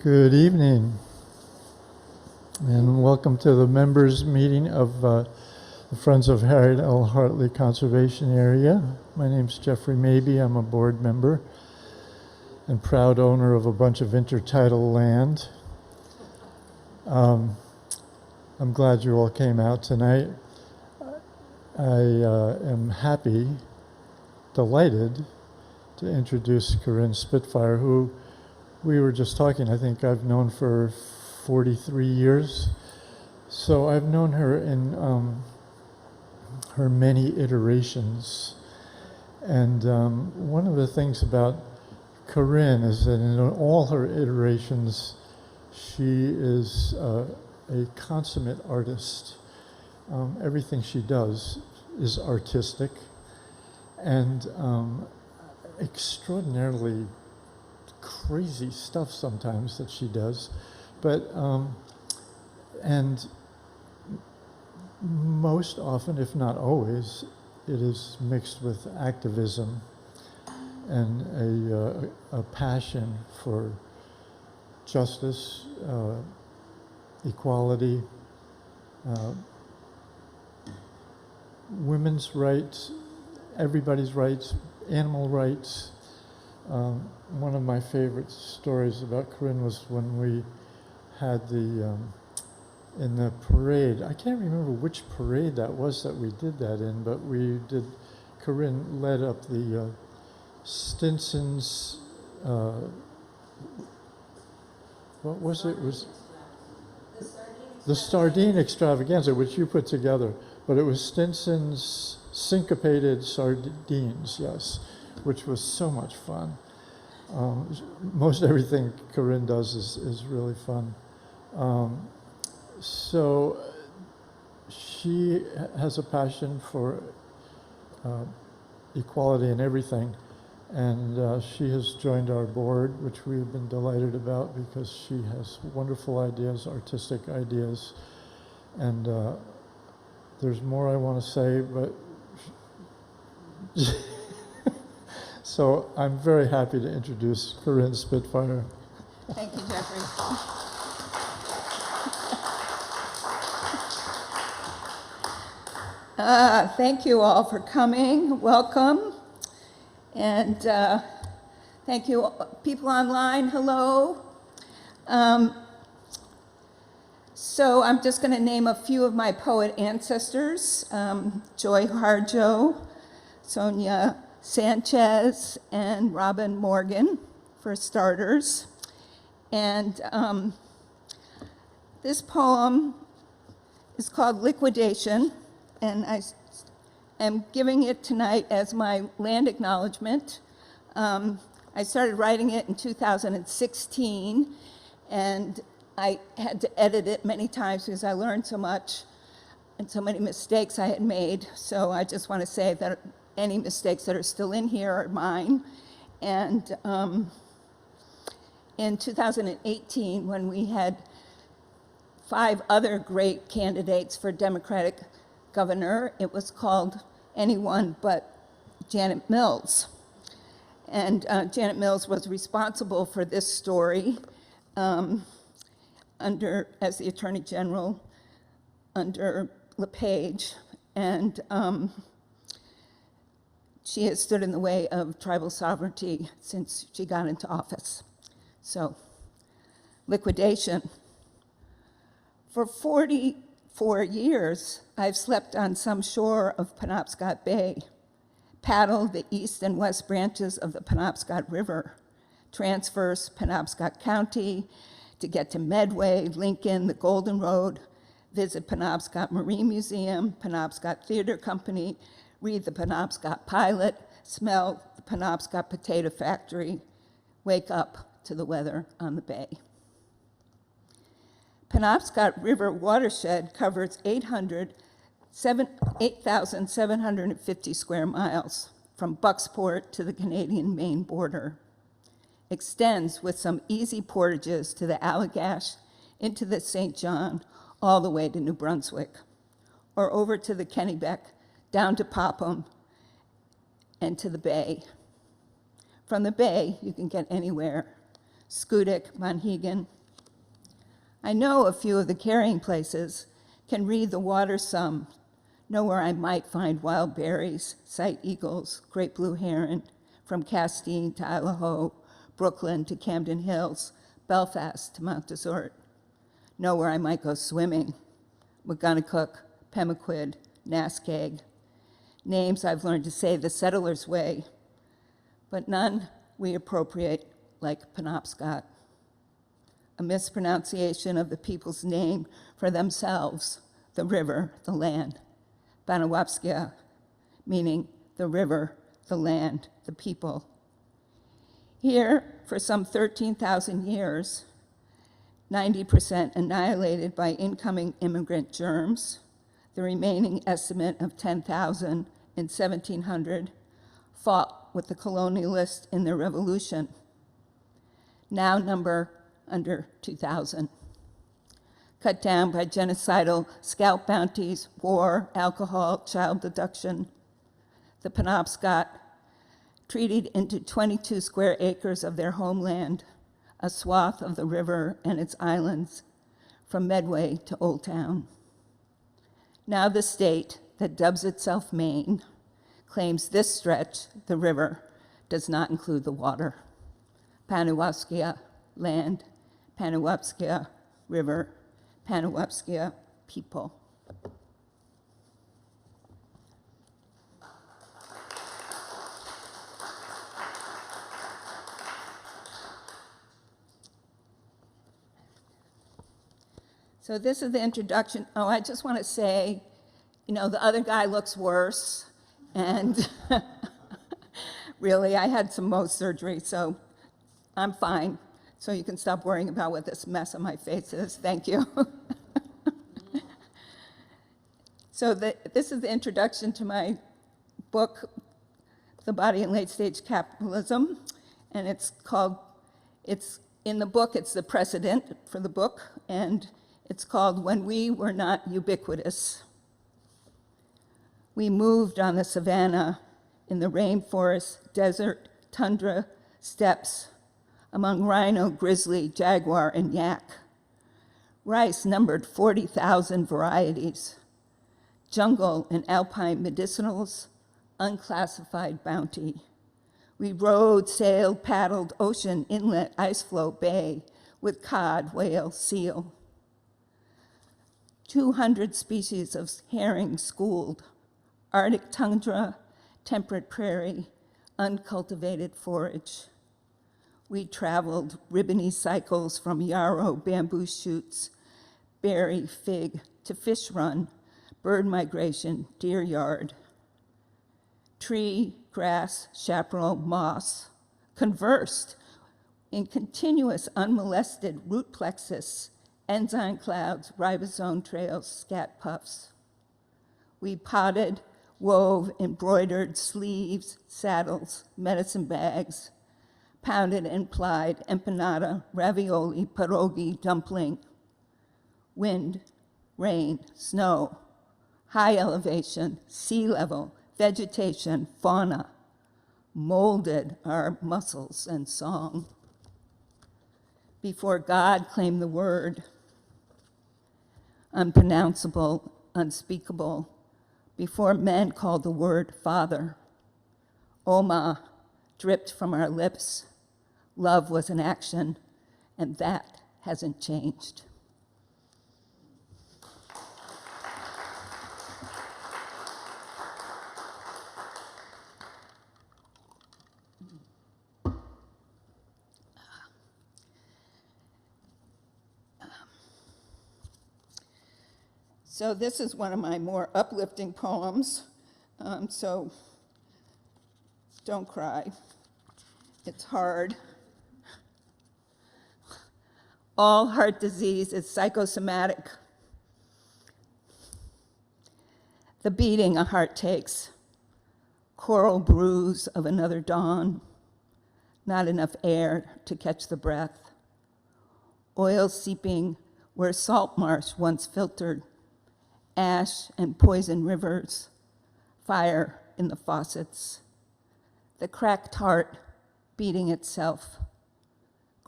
Good evening, and welcome to the members' meeting of the Friends of Harriet L. Hartley Conservation Area. My name's Jeffrey Mabee. I'm a board member and proud owner of a bunch of intertidal land. I'm glad you all came out tonight. I am happy, delighted to introduce Karin Spitfire, who we were just talking, I think I've known for 43 years. So I've known her in her many iterations. And one of the things about Karin is that in all her iterations, she is a consummate artist. Everything she does is artistic and extraordinarily crazy stuff sometimes that she does, but and most often, if not always, it is mixed with activism and a passion for justice, equality, women's rights, everybody's rights, animal rights. One of my favorite stories about Karin was when we had in the parade, I can't remember which parade that was that we did that in, but Karin led up the Stinson's, what was it? It was the Sardine Extravaganza, which you put together, but it was Stinson's Syncopated Sardines, yes, which was so much fun. Most everything Karin does is really fun. So she has a passion for equality in everything, and she has joined our board, which we've been delighted about because she has wonderful ideas, artistic ideas, and there's more I want to say, but so I'm very happy to introduce Karin Spitfire. Thank you, Jeffrey. Thank you all for coming. Welcome. And thank you, people online. Hello. So I'm just going to name a few of my poet ancestors. Joy Harjo, Sonia Sanchez, and Robin Morgan, for starters. And this poem is called Liquidation, and I am giving it tonight as my land acknowledgement. I started writing it in 2016, and I had to edit it many times because I learned so much and so many mistakes I had made. So I just want to say that any mistakes that are still in here are mine. And in 2018, when we had 5 other great candidates for Democratic governor, it was called Anyone But Janet Mills. And Janet Mills was responsible for this story as the Attorney General under LePage. And she has stood in the way of tribal sovereignty since she got into office. So, liquidation. For 44 years, I've slept on some shore of Penobscot Bay, paddled the east and west branches of the Penobscot River, transverse Penobscot County to get to Medway, Lincoln, the Golden Road, visit Penobscot Marine Museum, Penobscot Theater Company, read the Penobscot Pilot, smell the Penobscot Potato Factory, wake up to the weather on the bay. Penobscot River watershed covers 8,750 square miles from Bucksport to the Canadian-Maine border. Extends with some easy portages to the Allagash, into the St. John, all the way to New Brunswick, or over to the Kennebec, down to Popham, and to the bay. From the bay, you can get anywhere. Scudic, Monhegan. I know a few of the carrying places, can read the water some, know where I might find wild berries, sight eagles, great blue heron, from Castine to Idaho, Brooklyn to Camden Hills, Belfast to Mount Desert. Know where I might go swimming, McGonagall, Pemaquid, Naskeg, names I've learned to say the settlers' way, but none we appropriate like Penobscot, a mispronunciation of the people's name for themselves, the river, the land, Banawapskia, meaning the river, the land, the people. Here, for some 13,000 years, 90% annihilated by incoming immigrant germs, the remaining estimate of 10,000 in 1700 fought with the colonialists in their revolution, now number under 2,000. Cut down by genocidal scalp bounties, war, alcohol, child abduction. The Penobscot treated into 22 square acres of their homeland, a swath of the river and its islands, from Medway to Old Town. Now the state that dubs itself Maine claims this stretch, the river, does not include the water. Panawapskia, land, Panawapskia, river, Panawapskia, people. So this is the introduction. Oh, I just want to say, you know, the other guy looks worse, and really, I had some Mohs surgery, so I'm fine. So you can stop worrying about what this mess on my face is. Thank you. So this is the introduction to my book, The Body in Late Stage Capitalism, and it's in the book, it's the precedent for the book, and it's called When We Were Not Ubiquitous. We moved on the savannah, in the rainforest, desert, tundra, steppes, among rhino, grizzly, jaguar, and yak. Rice numbered 40,000 varieties. Jungle and alpine medicinals, unclassified bounty. We rode, sailed, paddled, ocean, inlet, ice floe, bay, with cod, whale, seal. 200 species of herring schooled, Arctic tundra, temperate prairie, uncultivated forage. We traveled ribbony cycles from yarrow bamboo shoots, berry, fig, to fish run, bird migration, deer yard. Tree, grass, chaparral, moss, conversed in continuous unmolested root plexus, enzyme clouds, ribosome trails, scat puffs. We potted, wove, embroidered sleeves, saddles, medicine bags, pounded and plied empanada, ravioli, pierogi, dumpling. Wind, rain, snow, high elevation, sea level, vegetation, fauna, molded our muscles and song. Before God claimed the word, unpronounceable, unspeakable, before men called the word Father, Oma dripped from our lips. Love was an action, and that hasn't changed. So this is one of my more uplifting poems, so don't cry. It's hard. All heart disease is psychosomatic. The beating a heart takes, choral bruise of another dawn, not enough air to catch the breath, oil seeping where salt marsh once filtered, ash and poison rivers, fire in the faucets, the cracked heart beating itself,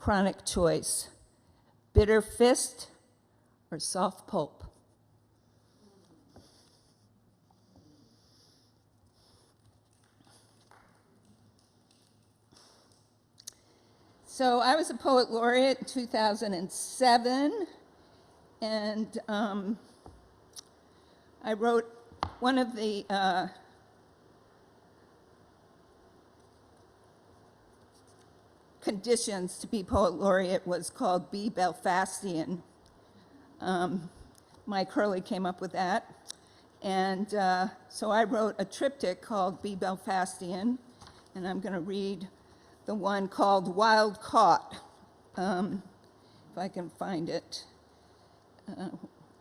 chronic choice, bitter fist or soft pulp. So I was a poet laureate in 2007, and I wrote one of the conditions to be poet laureate was called Be Belfastian. Mike Hurley came up with that. And so I wrote a triptych called Be Belfastian, and I'm going to read the one called Wild Caught, if I can find it.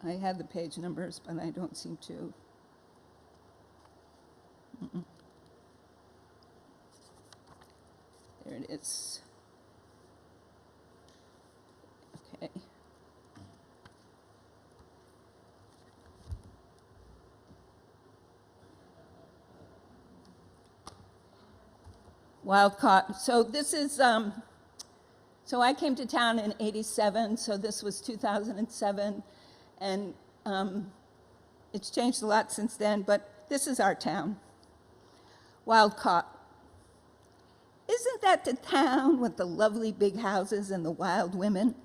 I had the page numbers, but I don't seem to. There it is. Okay. Wild Caught. So this is, so I came to town in '87, so this was 2007, and it's changed a lot since then, but this is our town. Wild Caught. Isn't that the town with the lovely big houses and the wild women?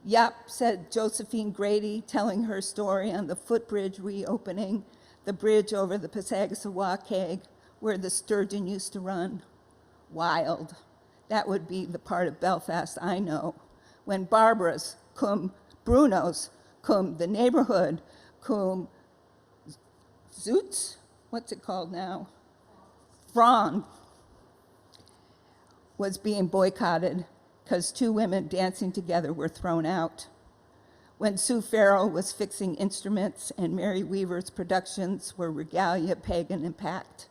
Yup, said Josephine Grady, telling her story on the footbridge reopening, the bridge over the Passagasawakeg, where the sturgeon used to run. Wild. That would be the part of Belfast I know. When Barbara's, cum Bruno's, cum the neighborhood, cum Zoots, what's it called now? Frond was being boycotted because two women dancing together were thrown out. When Sue Farrell was fixing instruments and Mary Weaver's productions were regalia, pagan, and packed.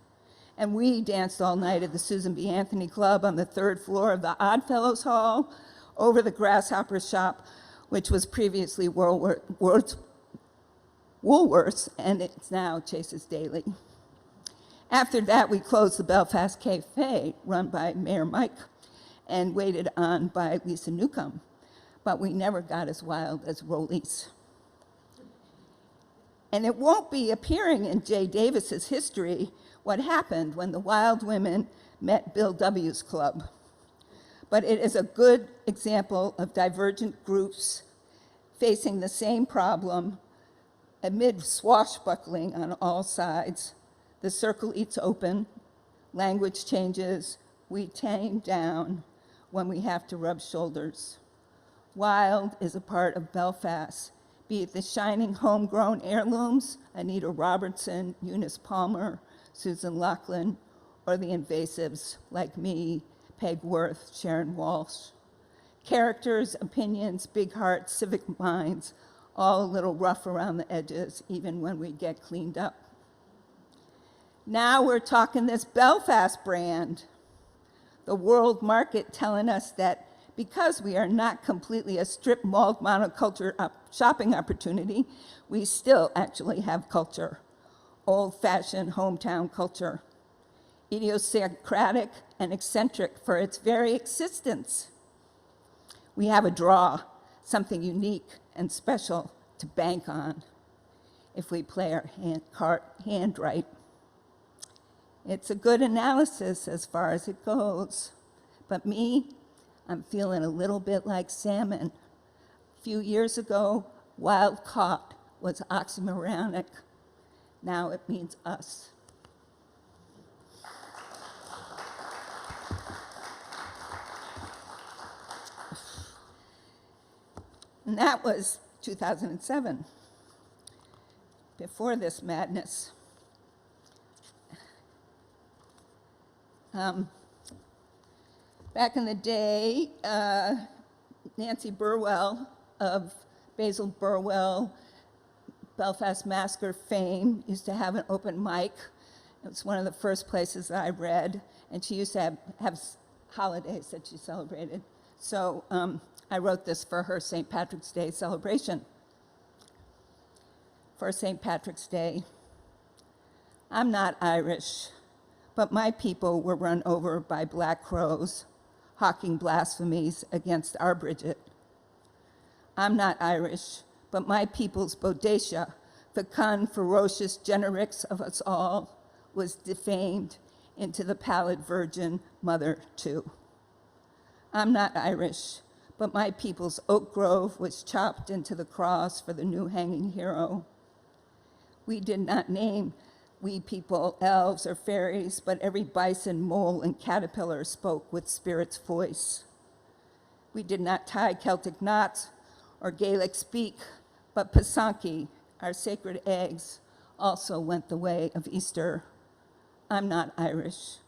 And we danced all night at the Susan B. Anthony Club on the 3rd floor of the Oddfellows Hall over the Grasshopper Shop, which was previously Woolworth's, and it's now Chase's Daily. After that, we closed the Belfast Cafe, run by Mayor Mike, and waited on by Lisa Newcomb. But we never got as wild as Rollies. And it won't be appearing in Jay Davis's history what happened when the wild women met Bill W.'s club. But it is a good example of divergent groups facing the same problem amid swashbuckling on all sides. The circle eats open, language changes, we tame down when we have to rub shoulders. Wild is a part of Belfast, be it the shining homegrown heirlooms, Anita Robertson, Eunice Palmer, Susan Laughlin, or the invasives like me, Peg Worth, Sharon Walsh. Characters, opinions, big hearts, civic minds, all a little rough around the edges, even when we get cleaned up. Now we're talking this Belfast brand. The world market telling us that because we are not completely a strip mall monoculture shopping opportunity, we still actually have culture. Old-fashioned hometown culture. Idiosyncratic and eccentric for its very existence. We have a draw, something unique and special to bank on if we play our hand right. It's a good analysis as far as it goes. But me, I'm feeling a little bit like salmon. A few years ago, wild caught was oxymoronic. Now it means us. And that was 2007, before this madness. Back in the day, Nancy Burwell of Basil Burwell, Belfast Massacre fame, used to have an open mic. It was one of the first places that I read, and she used to have holidays that she celebrated. So I wrote this for her St. Patrick's Day celebration. For St. Patrick's Day, I'm not Irish, but my people were run over by black crows. hawking blasphemies against our Bridget. I'm not Irish, but my people's Bodacia, the ferocious generix of us all, was defamed into the pallid virgin mother too. I'm not Irish, but my people's oak grove was chopped into the cross for the new hanging hero. We did not name we people elves or fairies, but every bison, mole, and caterpillar spoke with spirit's voice. We did not tie Celtic knots or Gaelic speak, but Pasanki, our sacred eggs, also went the way of Easter. I'm not Irish,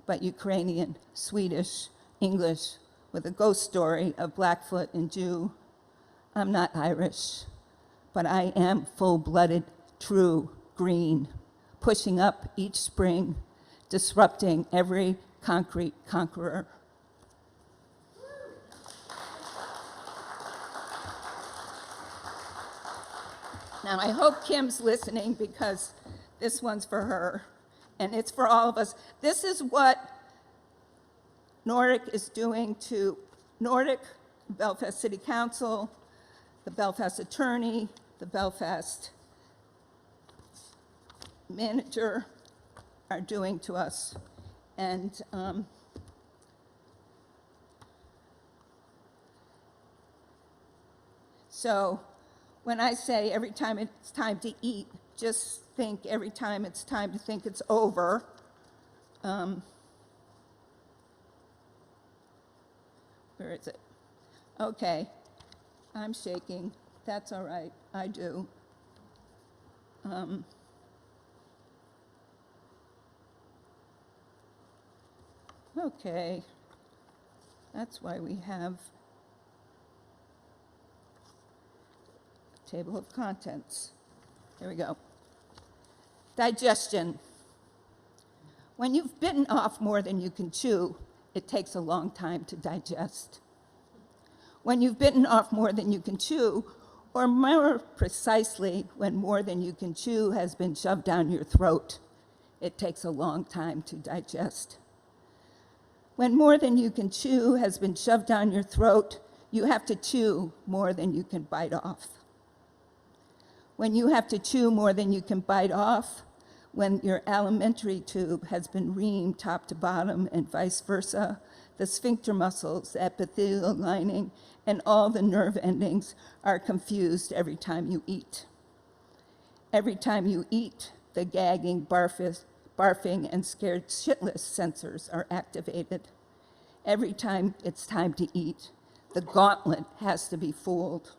but Ukrainian, Swedish, English, with a ghost story of Blackfoot and Jew. I'm not Irish, but I am full-blooded, true, green, pushing up each spring, disrupting every concrete conqueror. Now, I hope Kim's listening because this one's for her, and it's for all of us. This is what Nordic is doing to Nordic, Belfast City Council, the Belfast attorney, the Belfast manager are doing to us. And so when I say every time it's time to eat, just think every time it's time to think it's over. Where is it? Okay, I'm shaking. That's all right, I do. Okay, that's why we have a table of contents. Here we go. Digestion. When you've bitten off more than you can chew, it takes a long time to digest. When you've bitten off more than you can chew, or more precisely, when more than you can chew has been shoved down your throat, it takes a long time to digest. When more than you can chew has been shoved down your throat, you have to chew more than you can bite off. When you have to chew more than you can bite off, when your alimentary tube has been reamed top to bottom and vice versa, the sphincter muscles, the epithelial lining, and all the nerve endings are confused every time you eat. Every time you eat, the gagging, barfing, and scared shitless sensors are activated. Every time it's time to eat, the gauntlet has to be fooled.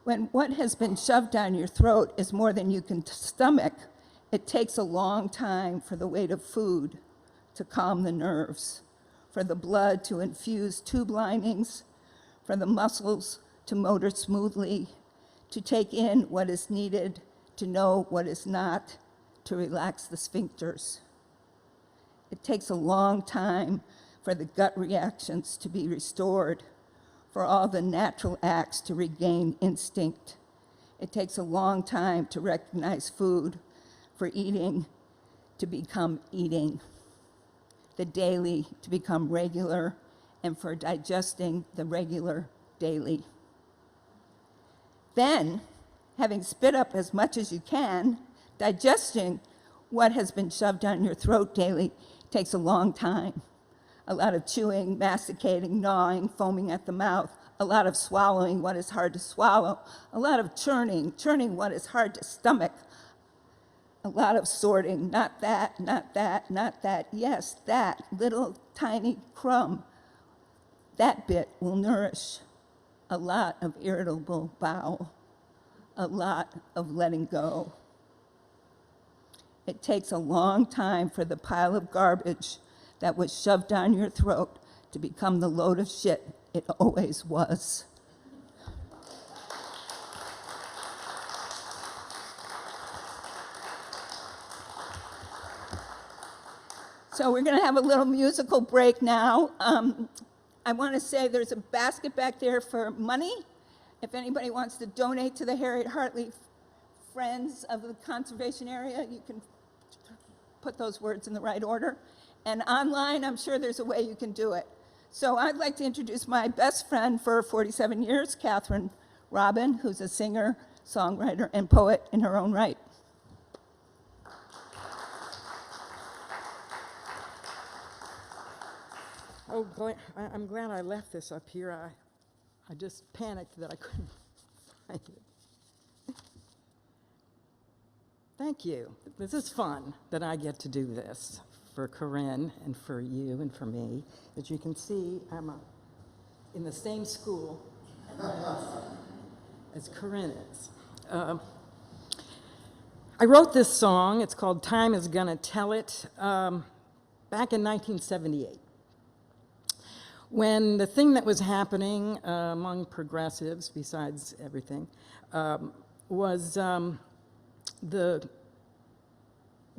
When what has been shoved down your throat is more than you can stomach, it takes a long time for the weight of food to calm the nerves, for the blood to infuse tube linings, for the muscles to motor smoothly, to take in what is needed, to know what is not, to relax the sphincters. It takes a long time for the gut reactions to be restored, for all the natural acts to regain instinct. It takes a long time to recognize food, for eating to become eating, the daily to become regular, and for digesting the regular daily. Then, having spit up as much as you can, digesting what has been shoved down your throat daily takes a long time. A lot of chewing, masticating, gnawing, foaming at the mouth, a lot of swallowing what is hard to swallow, a lot of churning what is hard to stomach, a lot of sorting, not that, not that, not that, yes, that little tiny crumb, that bit will nourish a lot of irritable bowel, a lot of letting go. It takes a long time for the pile of garbage that was shoved down your throat to become the load of shit it always was. So we're going to have a little musical break now. I want to say there's a basket back there for money. If anybody wants to donate to the Harriet Hartley Friends of the Conservation Area, you can put those words in the right order. And online, I'm sure there's a way you can do it. So I'd like to introduce my best friend for 47 years, Catherine Robin, who's a singer, songwriter, and poet in her own right. Oh, I'm glad I left this up here. I just panicked that I couldn't find it. Thank you. This is fun that I get to do this for Karin and for you and for me. As you can see, I'm in the same school as Karin is. I wrote this song. It's called Time Is Gonna Tell It, back in 1978. When the thing that was happening among progressives, besides everything, was the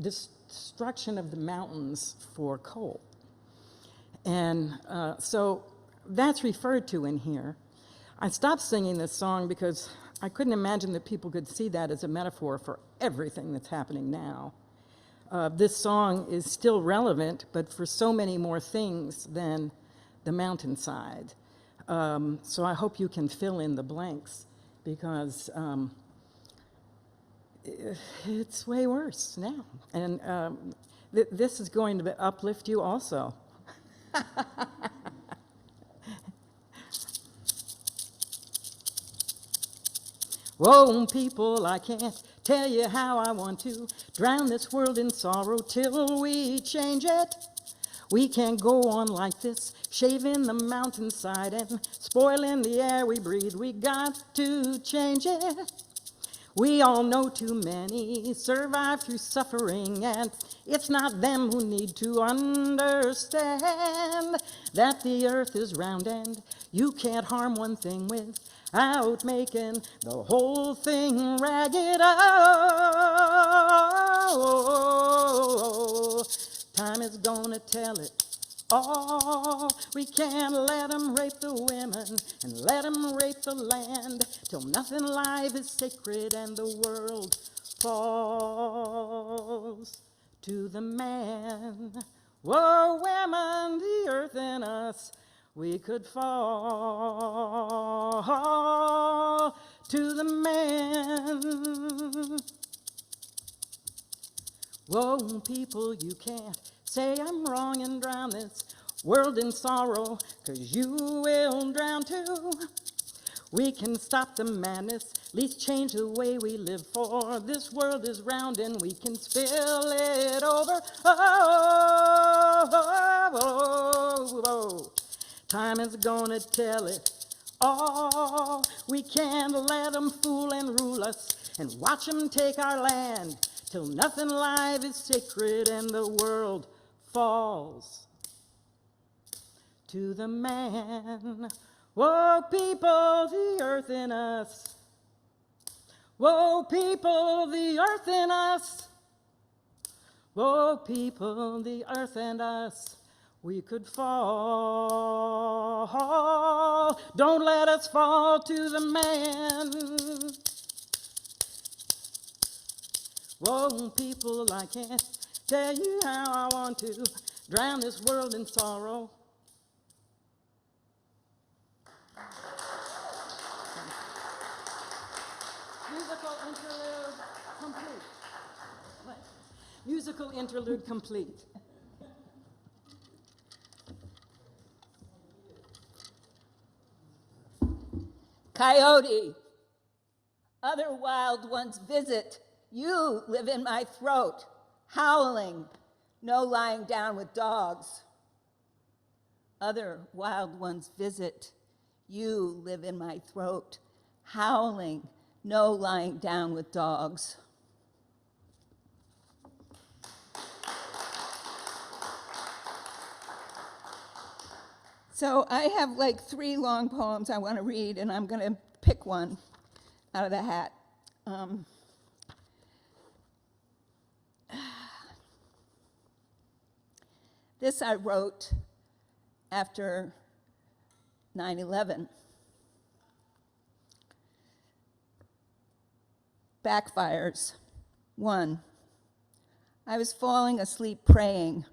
destruction of the mountains for coal. And so that's referred to in here. I stopped singing this song because I couldn't imagine that people could see that as a metaphor for everything that's happening now. This song is still relevant, but for so many more things than the mountainside. So I hope you can fill in the blanks, because it's way worse now. And this is going to uplift you also. Whoa, people, I can't tell you how I want to drown this world in sorrow till we change it. We can't go on like this, shaving the mountainside and spoiling the air we breathe. We got to change it. We all know too many survive through suffering, and it's not them who need to understand that the earth is round and you can't harm one thing without making the whole thing ragged. Oh, time is gonna tell it all. We can't let them rape the women and let them rape the land till nothing alive is sacred and the world falls to the man. Whoa, women, the earth and us, we could fall to the man. Whoa, people, you can't say I'm wrong and drown this world in sorrow, 'cause you will drown too. We can stop the madness, at least change the way we live, for this world is round and we can spill it over. Oh, oh, oh, oh. Time is gonna tell it all. We can't let them fool and rule us and watch them take our land till nothing alive is sacred and the world falls to the man. Whoa, people, the earth in us. Whoa, people, the earth in us. Whoa, people, the earth and us, we could fall. Don't let us fall to the man. Whoa, people, I can't tell you how I want to drown this world in sorrow. Musical interlude complete. What? Musical interlude complete. Coyote, other wild ones visit. You live in my throat, howling, no lying down with dogs. Other wild ones visit. You live in my throat, howling, no lying down with dogs. So I have like 3 long poems I want to read, and I'm going to pick one out of the hat. This I wrote after 9/11. Backfires. 1. I was falling asleep praying,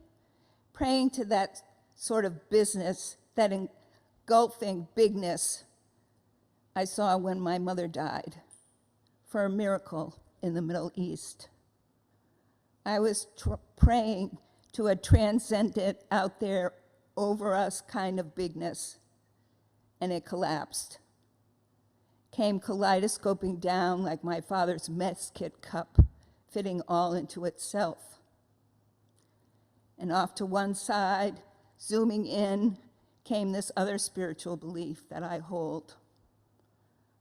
praying to that sort of business, that engulfing bigness I saw when my mother died, for a miracle in the Middle East. I was praying to a transcendent, out there, over us kind of bigness, and it collapsed. Came kaleidoscoping down like my father's mess kit cup, fitting all into itself. And off to one side, zooming in, came this other spiritual belief that I hold.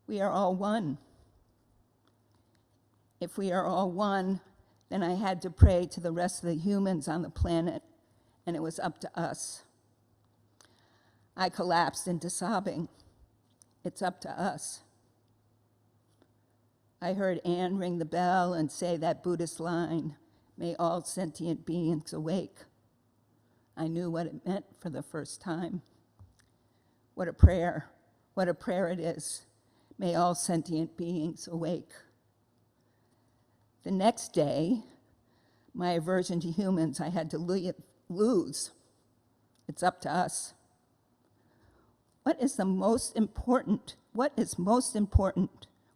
We are all one. If we are all one, then I had to pray to the rest of the humans on the planet, and it was up to us. I collapsed into sobbing. It's up to us. I heard Anne ring the bell and say that Buddhist line, "May all sentient beings awake." I knew what it meant for the first time. What a prayer it is. May all sentient beings awake. The next day, my aversion to humans I had to lose. It's up to us. What is most important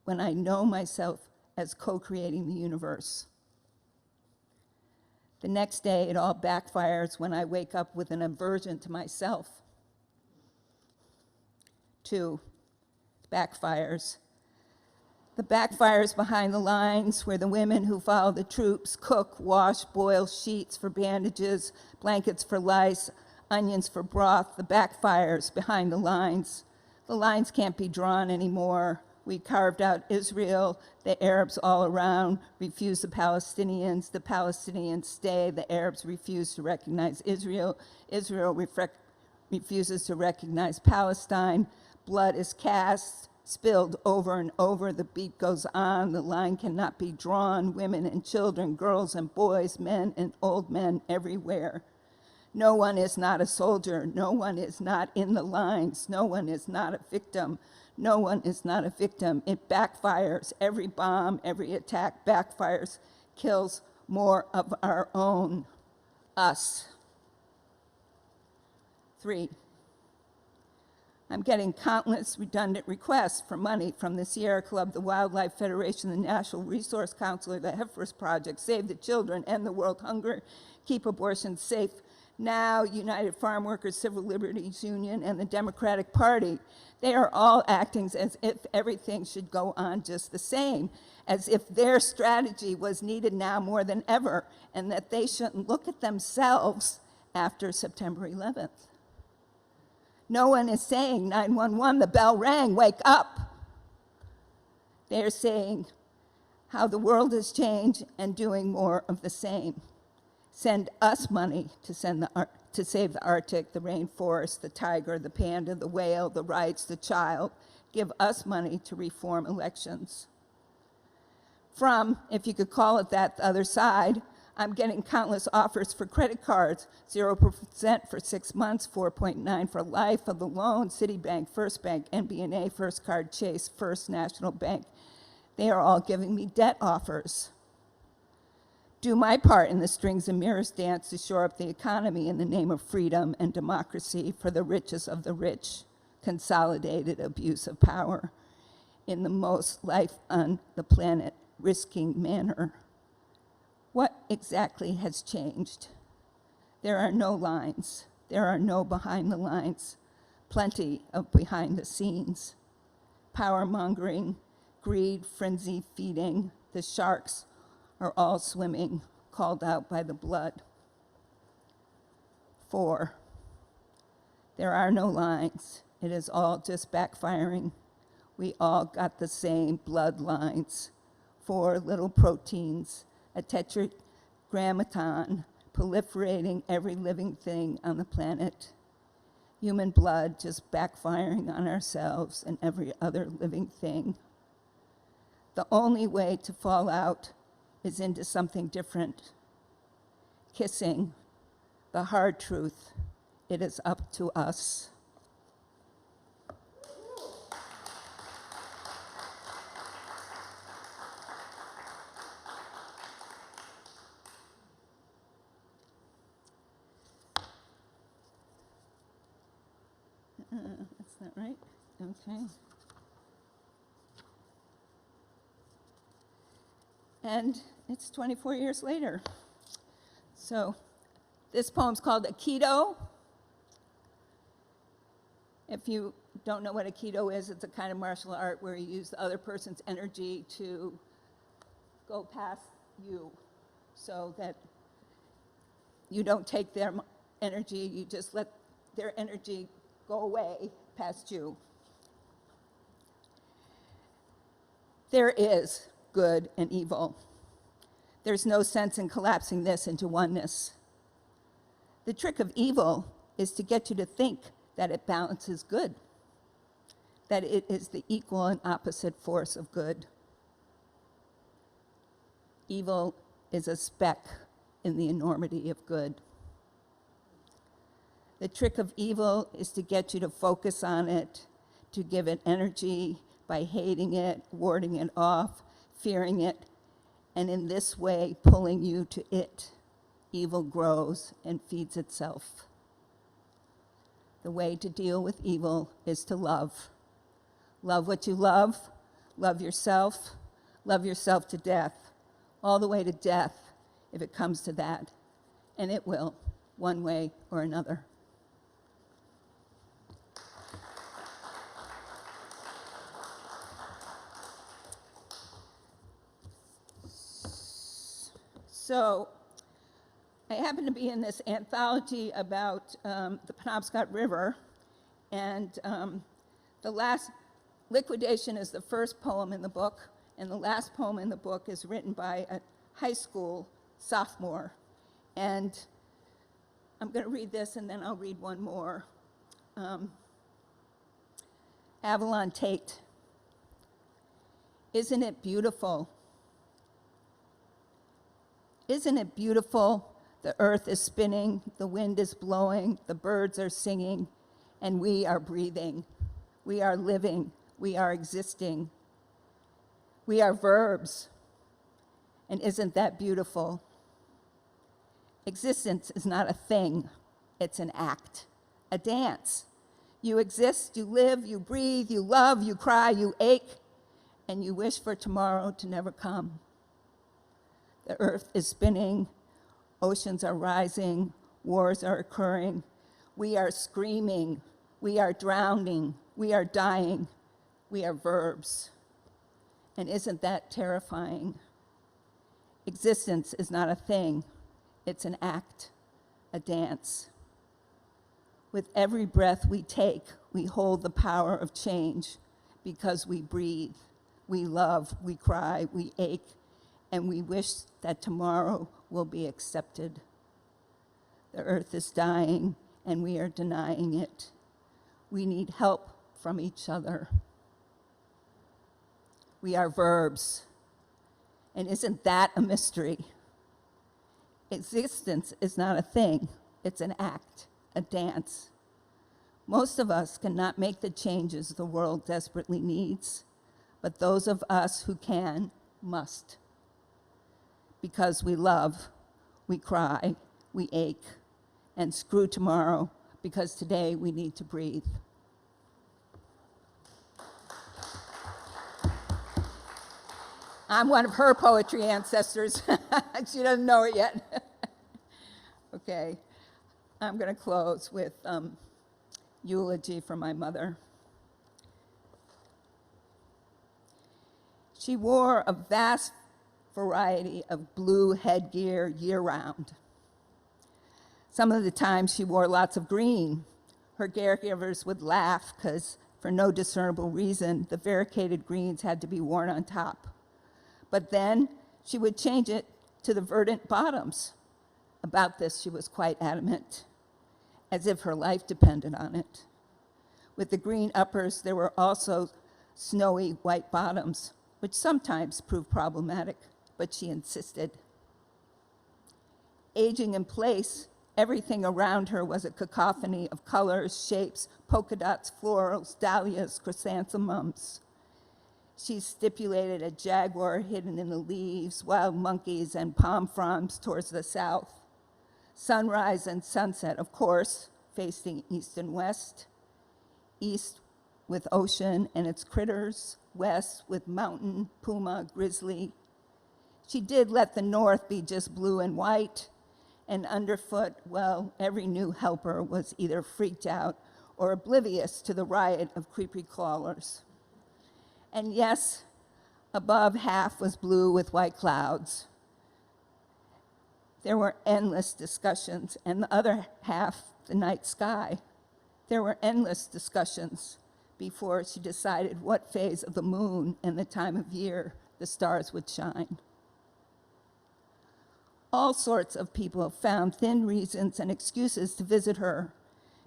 when I know myself as co-creating the universe? The next day, it all backfires when I wake up with an aversion to myself. 2, backfires. The backfires behind the lines where the women who follow the troops cook, wash, boil sheets for bandages, blankets for lice, onions for broth. The backfires behind the lines. The lines can't be drawn anymore. We carved out Israel. The Arabs all around refuse the Palestinians. The Palestinians stay. The Arabs refuse to recognize Israel. Israel refuses to recognize Palestine. Blood is cast, spilled over and over. The beat goes on. The line cannot be drawn. Women and children, girls and boys, men and old men everywhere. No one is not a soldier. No one is not in the lines. No one is not a victim. No one is not a victim. It backfires. Every bomb, every attack backfires, kills more of our own, us. 3, I'm getting countless redundant requests for money from the Sierra Club, the Wildlife Federation, the National Resource Council, the Heifers Project, Save the Children, End the World Hunger, Keep Abortion Safe, now United Farm Workers Civil Liberties Union, and the Democratic Party. They are all acting as if everything should go on just the same, as if their strategy was needed now more than ever, and that they shouldn't look at themselves after September 11th. No one is saying 911, the bell rang, wake up. They're saying how the world has changed and doing more of the same. Send us money to save the Arctic, the rainforest, the tiger, the panda, the whale, the rights, the child. Give us money to reform elections. From, if you could call it that, the other side, I'm getting countless offers for credit cards, 0% for 6 months, 4.9% for life of the loan, Citibank, First Bank, NBNA, First Card, Chase, First National Bank. They are all giving me debt offers. Do my part in the strings and mirrors dance to shore up the economy in the name of freedom and democracy for the richest of the rich, consolidated abuse of power in the most life on the planet risking manner. What exactly has changed? There are no lines. There are no behind the lines. Plenty of behind the scenes. Power mongering, greed, frenzy feeding. The sharks are all swimming, called out by the blood. 4, there are no lines. It is all just backfiring. We all got the same bloodlines. 4 little proteins, a tetragrammaton, proliferating every living thing on the planet. Human blood just backfiring on ourselves and every other living thing. The only way to fall out is into something different. Kissing the hard truth. It is up to us. That's not right. Okay. And it's 24 years later. So this poem's called Aikido. If you don't know what Aikido is, it's a kind of martial art where you use the other person's energy to go past you so that you don't take their energy, you just let their energy go away past you. There is good and evil. There's no sense in collapsing this into oneness. The trick of evil is to get you to think that it balances good, that it is the equal and opposite force of good. Evil is a speck in the enormity of good. The trick of evil is to get you to focus on it, to give it energy by hating it, warding it off, fearing it, and in this way pulling you to it. Evil grows and feeds itself. The way to deal with evil is to love. Love what you love yourself to death, all the way to death if it comes to that, and it will, one way or another. So, I happen to be in this anthology about the Penobscot River, and the last, Liquidation is the first poem in the book, and the last poem in the book is written by a high school sophomore. And I'm going to read this, and then I'll read one more. Avalon Tate. Isn't it beautiful? Isn't it beautiful? The earth is spinning, the wind is blowing, the birds are singing, and we are breathing. We are living. We are existing. We are verbs. And isn't that beautiful? Existence is not a thing. It's an act, a dance. You exist, you live, you breathe, you love, you cry, you ache, and you wish for tomorrow to never come. The earth is spinning, oceans are rising, wars are occurring. We are screaming, we are drowning, we are dying, we are verbs. And isn't that terrifying? Existence is not a thing, it's an act, a dance. With every breath we take, we hold the power of change because we breathe, we love, we cry, we ache, and we wish that tomorrow will be accepted. The earth is dying, and we are denying it. We need help from each other. We are verbs, and isn't that a mystery? Existence is not a thing, it's an act, a dance. Most of us cannot make the changes the world desperately needs, but those of us who can must. Because we love, we cry, we ache, and screw tomorrow, because today we need to breathe. I'm one of her poetry ancestors. She doesn't know it yet. Okay, I'm going to close with eulogy for my mother. She wore a vast variety of blue headgear year-round. Some of the times she wore lots of green. Her caregivers would laugh because, for no discernible reason, the variegated greens had to be worn on top. But then she would change it to the verdant bottoms. About this, she was quite adamant, as if her life depended on it. With the green uppers, there were also snowy white bottoms, which sometimes proved problematic, but she insisted. Aging in place, everything around her was a cacophony of colors, shapes, polka dots, florals, dahlias, chrysanthemums. She stipulated a jaguar hidden in the leaves, wild monkeys, and palm fronds towards the south. Sunrise and sunset, of course, facing east and west. east with ocean and its critters, west with mountain, puma, grizzly. She did let the north be just blue and white, and underfoot, well, every new helper was either freaked out or oblivious to the riot of creepy crawlers. And yes, above half was blue with white clouds. There were endless discussions, and the other half, the night sky. There were endless discussions before she decided what phase of the moon and the time of year the stars would shine. All sorts of people found thin reasons and excuses to visit her,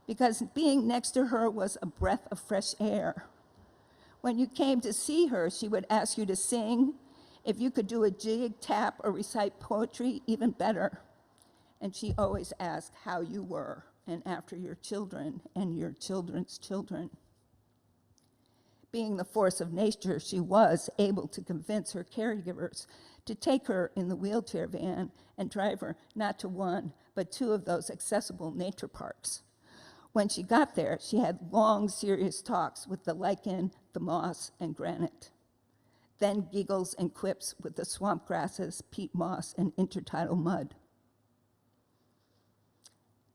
because being next to her was a breath of fresh air. When you came to see her, she would ask you to sing. If you could do a jig, tap, or recite poetry, even better. And she always asked how you were, and after your children and your children's children. Being the force of nature, she was able to convince her caregivers to take her in the wheelchair van and drive her not to one, but two of those accessible nature parks. When she got there, she had long, serious talks with the lichen, the moss, and granite. Then giggles and quips with the swamp grasses, peat moss, and intertidal mud.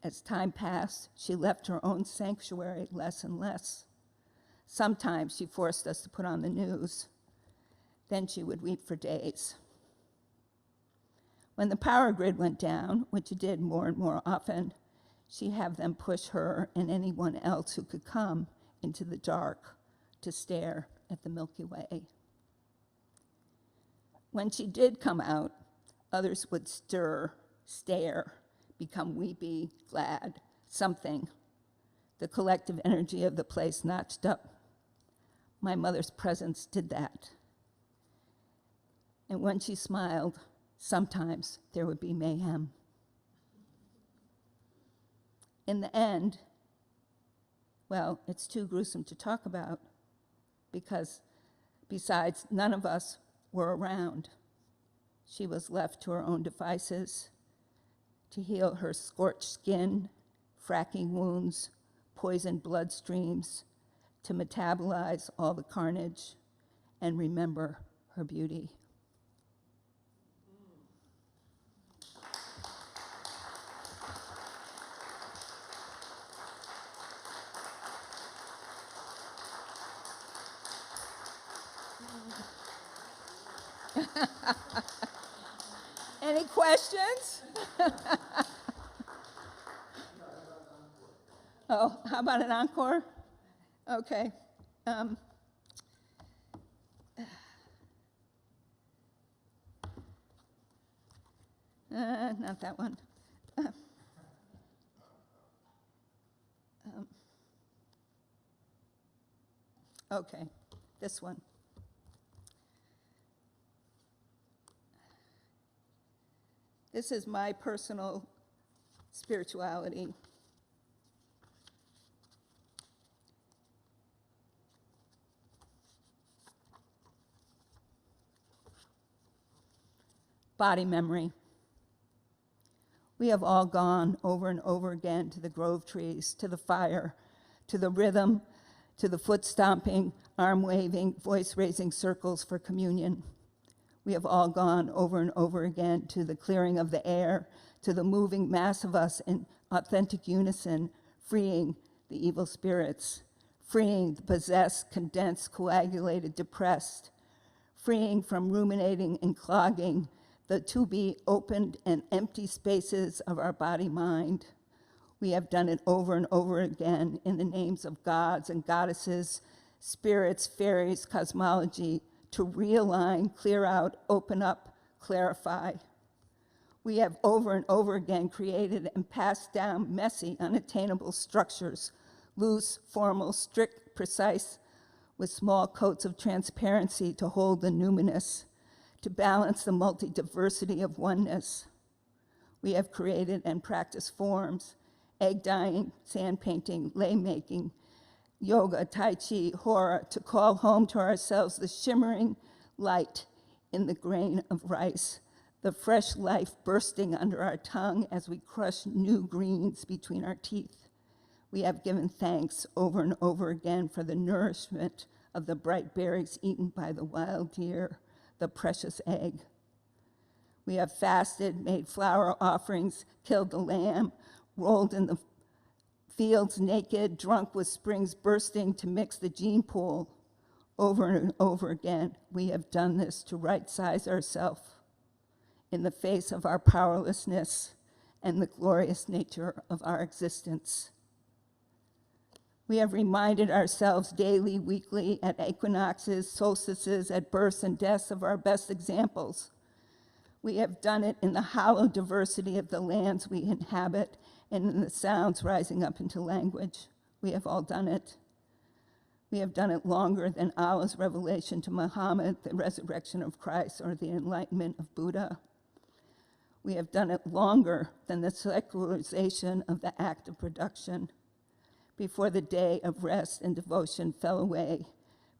As time passed, she left her own sanctuary less and less. Sometimes she forced us to put on the news. Then she would weep for days. When the power grid went down, which it did more and more often, she'd have them push her and anyone else who could come into the dark to stare at the Milky Way. When she did come out, others would stir, stare, become weepy, glad, something. The collective energy of the place notched up. My mother's presence did that. And when she smiled, sometimes there would be mayhem. In the end, well, it's too gruesome to talk about, because besides, none of us were around. She was left to her own devices to heal her scorched skin, fracking wounds, poisoned bloodstreams, to metabolize all the carnage and remember her beauty. Any questions? Oh, how about an encore? Okay. Not that one. Okay, this one. This is my personal spirituality. Body memory. We have all gone over and over again to the grove trees, to the fire, to the rhythm, to the foot stomping, arm waving, voice raising circles for communion. We have all gone over and over again to the clearing of the air, to the moving mass of us in authentic unison, freeing the evil spirits, freeing the possessed, condensed, coagulated, depressed, freeing from ruminating and clogging the to-be opened and empty spaces of our body-mind. We have done it over and over again in the names of gods and goddesses, spirits, fairies, cosmology, to realign, clear out, open up, clarify. We have over and over again created and passed down messy, unattainable structures, loose, formal, strict, precise, with small coats of transparency to hold the numinous, to balance the multi-diversity of oneness. We have created and practiced forms, egg dyeing, sand painting, lei making, yoga, tai chi, hora, to call home to ourselves the shimmering light in the grain of rice, the fresh life bursting under our tongue as we crush new greens between our teeth. We have given thanks over and over again for the nourishment of the bright berries eaten by the wild deer, the precious egg. We have fasted, made flower offerings, killed the lamb, rolled in the fields naked, drunk with springs bursting to mix the gene pool. Over and over again, we have done this to right-size ourselves in the face of our powerlessness and the glorious nature of our existence. We have reminded ourselves daily, weekly, at equinoxes, solstices, at births and deaths of our best examples. We have done it in the hollow diversity of the lands we inhabit and in the sounds rising up into language. We have all done it. We have done it longer than Allah's revelation to Muhammad, the resurrection of Christ, or the enlightenment of Buddha. We have done it longer than the secularization of the act of production, before the day of rest and devotion fell away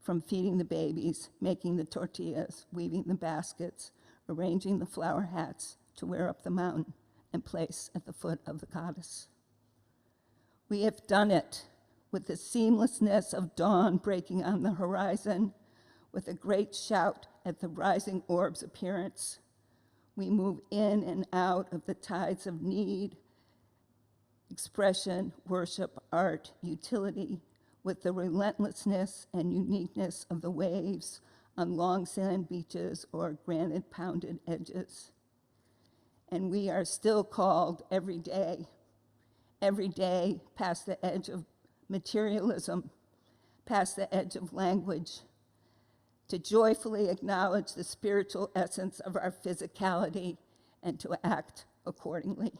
from feeding the babies, making the tortillas, weaving the baskets, arranging the flower hats to wear up the mountain and place at the foot of the goddess. We have done it with the seamlessness of dawn breaking on the horizon, with a great shout at the rising orb's appearance. We move in and out of the tides of need, expression, worship, art, utility, with the relentlessness and uniqueness of the waves on long sand beaches or granite pounded edges. And we are still called every day past the edge of materialism, past the edge of language, to joyfully acknowledge the spiritual essence of our physicality and to act accordingly.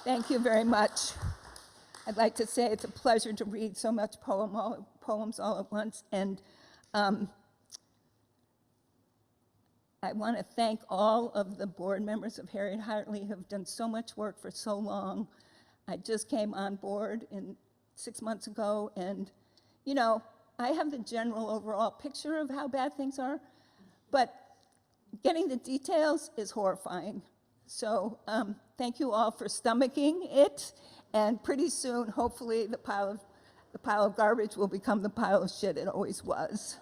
Thank you very much. I'd like to say it's a pleasure to read so much poems all at once, and I want to thank all of the board members of Harriet Hartley who have done so much work for so long. I just came on board 6 months ago, and you know, I have the general overall picture of how bad things are, but getting the details is horrifying. So thank you all for stomaching it, and pretty soon, hopefully, the pile of garbage will become the pile of shit it always was.